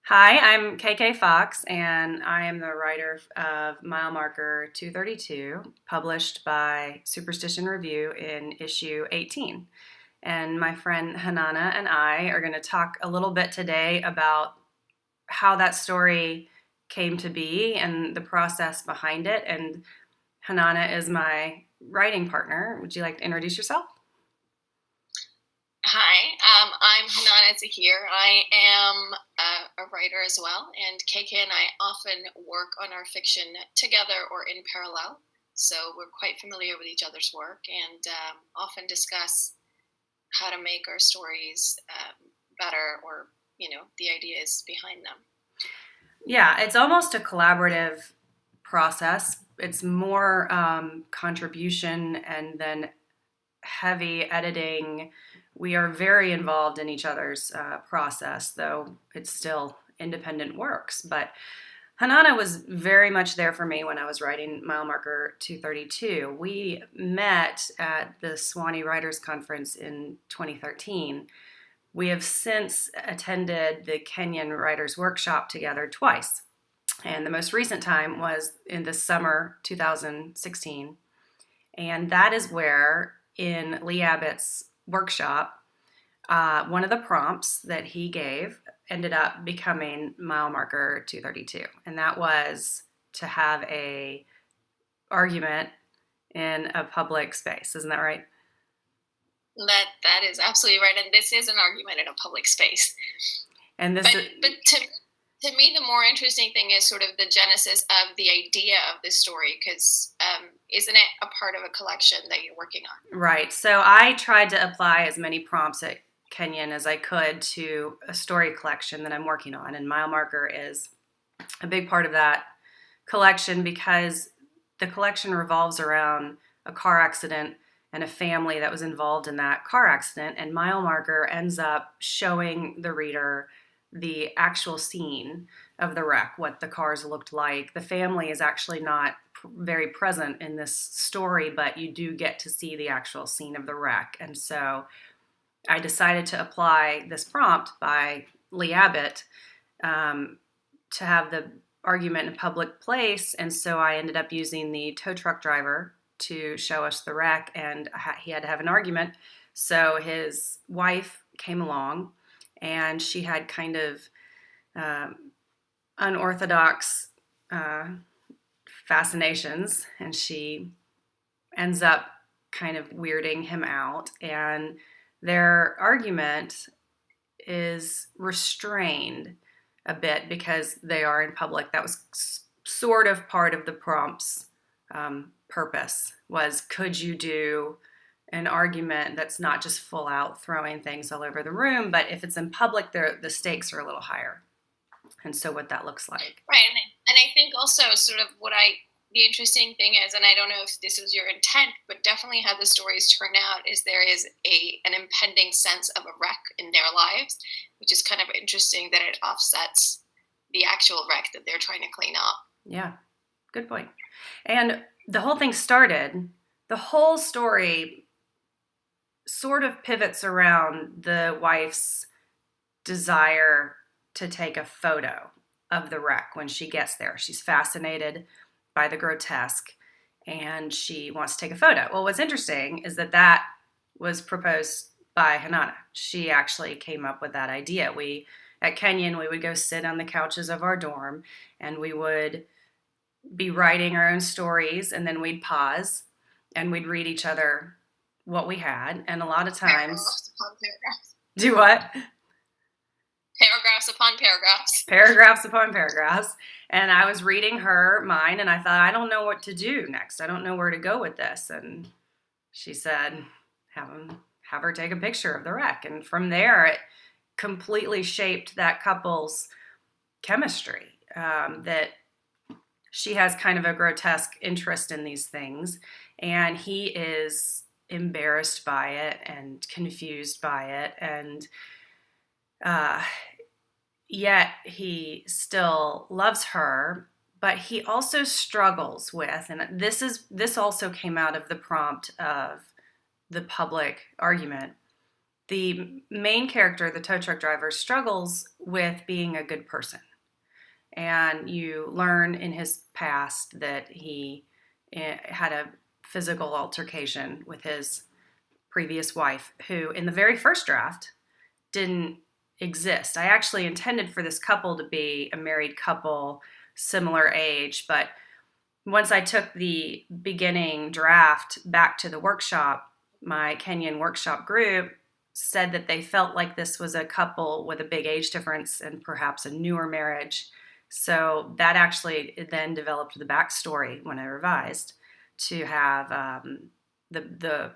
Hi, I'm KK Fox, and I am the writer of Mile Marker 232, published by Superstition Review in issue 18. And my friend Hananah and I are going to talk a little bit today about how that story came to be and the process behind it. And Hananah is my writing partner. Would you like to introduce yourself? Hi, I'm Hananah Zaheer. I am a writer as well, and KK and I often work on our fiction together or in parallel. So we're quite familiar with each other's work and often discuss how to make our stories better or, the ideas behind them. Yeah, it's almost a collaborative process. It's more contribution and then heavy editing. We are very involved in each other's process, though it's still independent works. But Hananah was very much there for me when I was writing Mile Marker 232. We met at the Swanee Writers Conference in 2013. We have since attended the Kenyon Writers Workshop together twice. And the most recent time was in the summer 2016. And that is where, in Lee Abbott's workshop, one of the prompts that he gave ended up becoming Mile Marker 232. And that was to have a argument in a public space. Isn't that right? That is absolutely right, and this is an argument in a public space. And this, but to me, the more interesting thing is sort of the genesis of the idea of this story, because isn't it a part of a collection that you're working on? Right. So I tried to apply as many prompts at Kenyon as I could to a story collection that I'm working on, and Mile Marker is a big part of that collection because the collection revolves around a car accident and a family that was involved in that car accident, and Mile Marker ends up showing the reader the actual scene of the wreck, what the cars looked like. The family is actually not very present in this story, but you do get to see the actual scene of the wreck. And so I decided to apply this prompt by Lee Abbott to have the argument in a public place. And so I ended up using the tow truck driver to show us the wreck, and he had to have an argument. So his wife came along, and she had kind of unorthodox fascinations, and she ends up kind of weirding him out. And their argument is restrained a bit because they are in public. That was sort of part of the prompt's purpose, was could you do an argument that's not just full out throwing things all over the room, but if it's in public, the stakes are a little higher. And so what that looks like. Right. And I think also sort of the interesting thing is, and I don't know if this was your intent, but definitely how the stories turn out is there is an impending sense of a wreck in their lives, which is kind of interesting that it offsets the actual wreck that they're trying to clean up. Yeah, good point. And the whole thing started, the whole story sort of pivots around the wife's desire to take a photo of the wreck when she gets there. She's fascinated by the grotesque, and she wants to take a photo. Well, what's interesting is that was proposed by Hananah. She actually came up with that idea. At Kenyon, we would go sit on the couches of our dorm, and we would be writing our own stories, and then we'd pause, and we'd read each other what we had, and a lot of times... Paragraphs upon paragraphs. Do what? Paragraphs upon paragraphs. Paragraphs upon paragraphs. And I was reading her mine, and I thought, I don't know what to do next. I don't know where to go with this. And she said, have her take a picture of the wreck. And from there, it completely shaped that couple's chemistry. That she has kind of a grotesque interest in these things, and he is embarrassed by it and confused by it, and yet he still loves her, but he also struggles with, and this also came out of the prompt of the public argument. The main character, the tow truck driver, struggles with being a good person. And you learn in his past that he had a physical altercation with his previous wife, who in the very first draft didn't exist. I actually intended for this couple to be a married couple, similar age, but once I took the beginning draft back to the workshop, my Kenyon workshop group said that they felt like this was a couple with a big age difference and perhaps a newer marriage. So that actually then developed the backstory when I revised to have the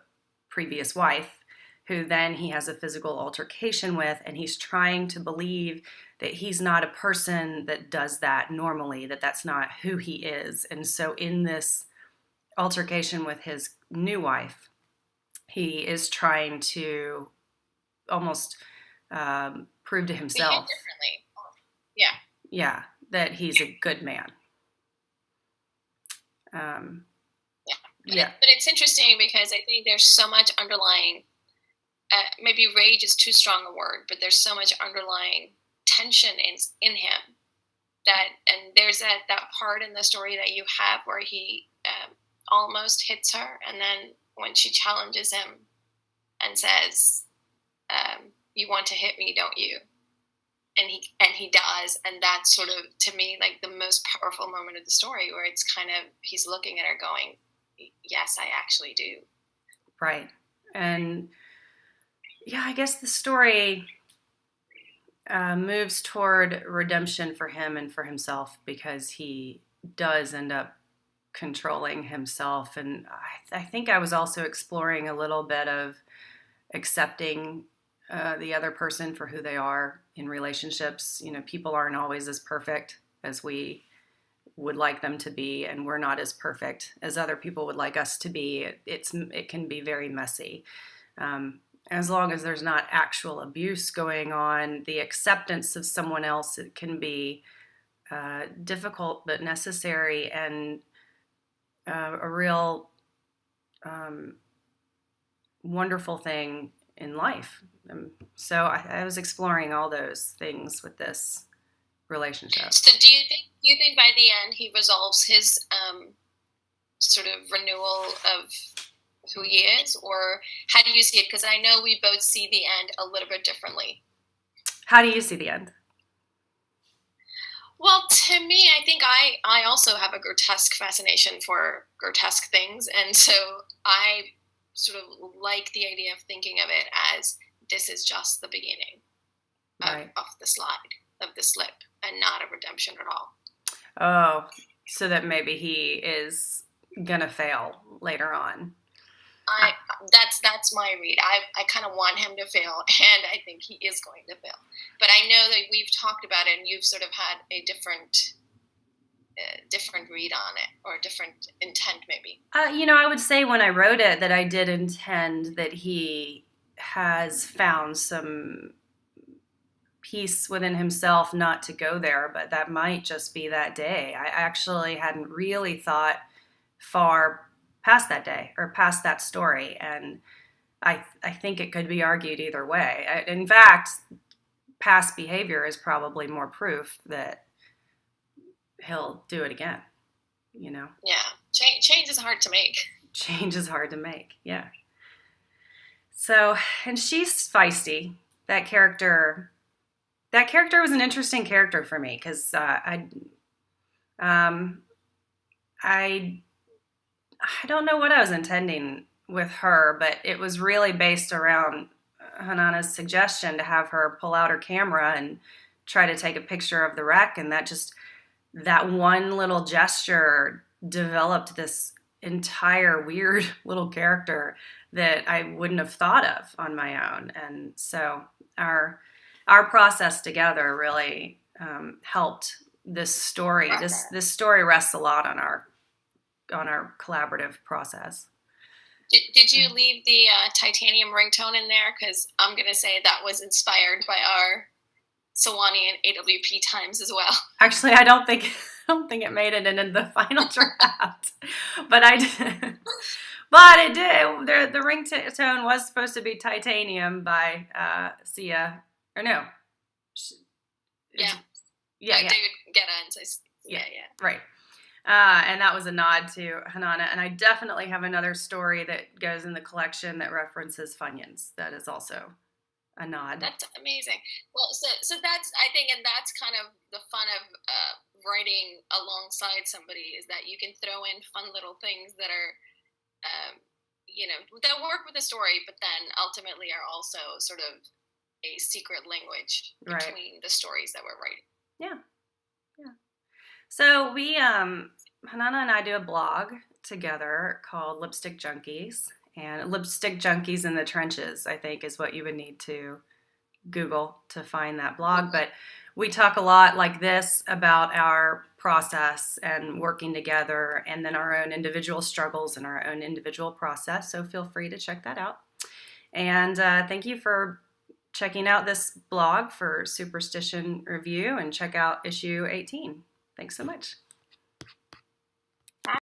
previous wife, who then he has a physical altercation with, and he's trying to believe that he's not a person that does that normally, that that's not who he is. And so in this altercation with his new wife, he is trying to almost prove to himself differently. Yeah, that he's a good man. But it's interesting because I think there's so much underlying, maybe rage is too strong a word, but there's so much underlying tension in him and there's that part in the story that you have where he almost hits her, and then when she challenges him and says, you want to hit me, don't you? And he does, and that's sort of, to me, like the most powerful moment of the story, where it's kind of, he's looking at her going, yes, I actually do. Right. And yeah, I guess the story moves toward redemption for him and for himself, because he does end up controlling himself. And I think I was also exploring a little bit of accepting the other person for who they are in relationships. You know, people aren't always as perfect as we would like them to be, and we're not as perfect as other people would like us to be. It can be very messy. As long as there's not actual abuse going on, the acceptance of someone else, it can be difficult but necessary, and a real wonderful thing in life. So I was exploring all those things with this relationship. So do you think by the end he resolves his sort of renewal of who he is, or how do you see it? Because I know we both see the end a little bit differently. How do you see the end? Well, to me, I think I also have a grotesque fascination for grotesque things, and so I sort of like the idea of thinking of it as this is just the beginning of the slide, of the slip, and not a redemption at all. Oh, so that maybe he is gonna fail later on. That's my read. I kind of want him to fail, and I think he is going to fail. But I know that we've talked about it, and you've sort of had a different read on it, or a different intent, maybe. I would say when I wrote it that I did intend that he has found some peace within himself not to go there, but that might just be that day. I actually hadn't really thought far past that day or past that story, and I think it could be argued either way. In fact, past behavior is probably more proof that he'll do it again. Yeah, change is hard to make. Change is hard to make. Yeah. So, and she's feisty. That character was an interesting character for me, because I don't know what I was intending with her, but it was really based around Hananah's suggestion to have her pull out her camera and try to take a picture of the wreck, and that one little gesture developed this entire weird little character that I wouldn't have thought of on my own. And so our process together really helped this story. This story rests a lot on our collaborative process. Did you leave the titanium ringtone in there? Because I'm going to say that was inspired by our Sewanee and AWP times as well. Actually, I don't think it made it into the final draft, but I did. But it did. The ringtone was supposed to be Titanium by Sia, or no, Yeah, yeah. David Guetta and Yeah, yeah. right. And that was a nod to Hananah. And I definitely have another story that goes in the collection that references Funyuns. That is also a nod. That's amazing. Well, so that's, I think, and that's kind of the fun of writing alongside somebody, is that you can throw in fun little things that are, that work with the story, but then ultimately are also sort of a secret language between the stories that we're writing. Yeah. Yeah. So we, Hananah and I do a blog together called Lipstick Junkies. And Lipstick Junkies in the Trenches, I think, is what you would need to Google to find that blog. But we talk a lot like this about our process and working together, and then our own individual struggles and our own individual process. So feel free to check that out. And thank you for checking out this blog for Superstition Review, and check out issue 18. Thanks so much.